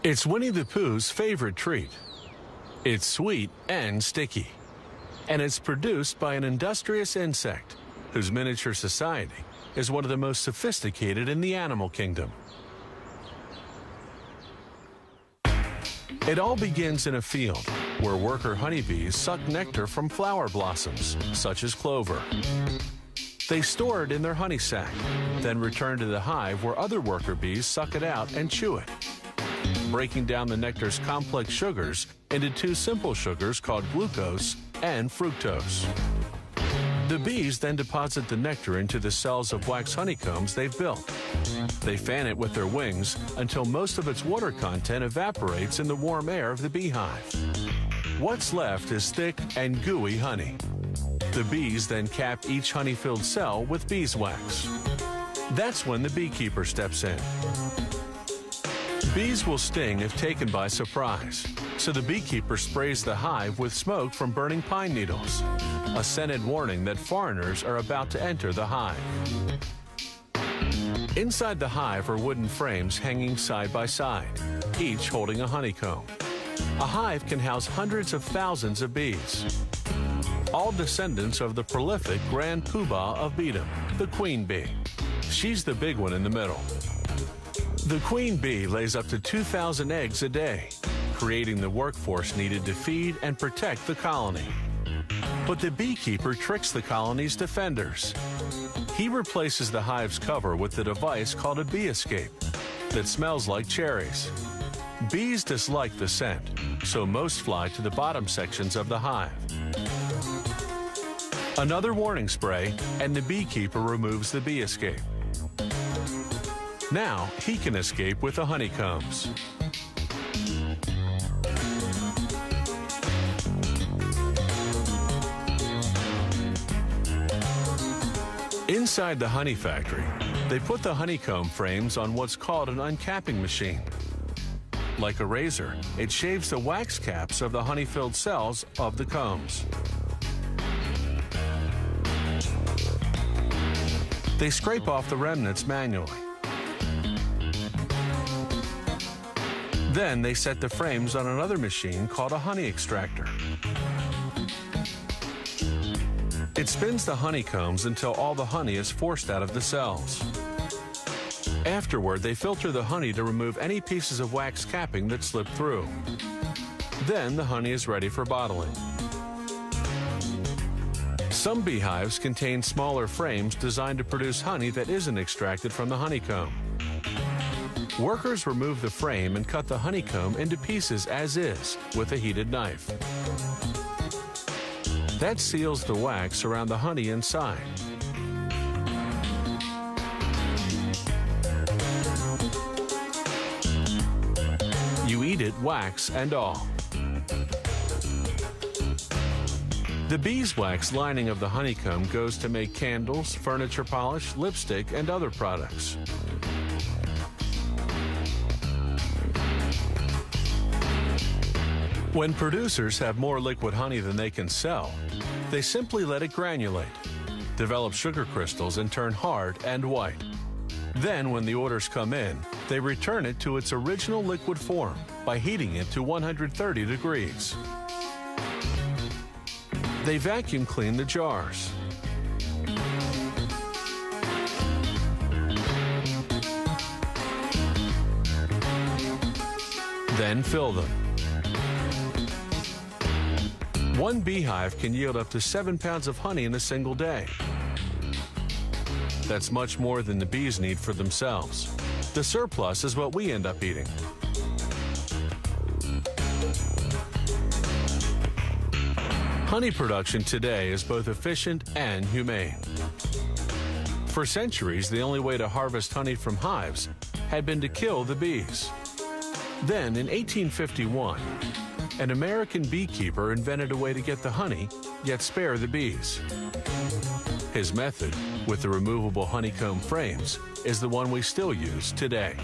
It's Winnie the Pooh's favorite treat. It's sweet and sticky. And it's produced by an industrious insect whose miniature society is one of the most sophisticated in the animal kingdom. It all begins in a field where worker honeybees suck nectar from flower blossoms, such as clover. They store it in their honey sac, then return to the hive where other worker bees suck it out and chew it, breaking down the nectar's complex sugars into two simple sugars called glucose and fructose. The bees then deposit the nectar into the cells of wax honeycombs they've built. They fan it with their wings until most of its water content evaporates in the warm air of the beehive. What's left is thick and gooey honey. The bees then cap each honey-filled cell with beeswax. That's when the beekeeper steps in. Bees will sting if taken by surprise, so the beekeeper sprays the hive with smoke from burning pine needles, a scented warning that foreigners are about to enter the hive. Inside the hive are wooden frames hanging side by side, each holding a honeycomb. A hive can house hundreds of thousands of bees, all descendants of the prolific grand poobah of beedom, the queen bee. She's the big one in the middle. The queen bee lays up to 2,000 eggs a day, creating the workforce needed to feed and protect the colony. But the beekeeper tricks the colony's defenders. He replaces the hive's cover with a device called a bee escape that smells like cherries. Bees dislike the scent, so most fly to the bottom sections of the hive. Another warning spray, and the beekeeper removes the bee escape. Now he can escape with the honeycombs. Inside the honey factory, they put the honeycomb frames on what's called an uncapping machine. Like a razor, it shaves the wax caps of the honey-filled cells of the combs. They scrape off the remnants manually. Then they set the frames on another machine called a honey extractor. It spins the honeycombs until all the honey is forced out of the cells. Afterward, they filter the honey to remove any pieces of wax capping that slip through. Then the honey is ready for bottling. Some beehives contain smaller frames designed to produce honey that isn't extracted from the honeycomb. Workers remove the frame and cut the honeycomb into pieces as is with a heated knife. That seals the wax around the honey inside. You eat it, wax and all. The beeswax lining of the honeycomb goes to make candles, furniture polish, lipstick, and other products. When producers have more liquid honey than they can sell, they simply let it granulate, develop sugar crystals, and turn hard and white. Then, when the orders come in, they return it to its original liquid form by heating it to 130 degrees. They vacuum clean the jars. Then fill them. One beehive can yield up to 7 pounds of honey in a single day. That's much more than the bees need for themselves. The surplus is what we end up eating. Honey production today is both efficient and humane. For centuries, the only way to harvest honey from hives had been to kill the bees. Then, in 1851, an American beekeeper invented a way to get the honey, yet spare the bees. His method, with the removable honeycomb frames, is the one we still use today.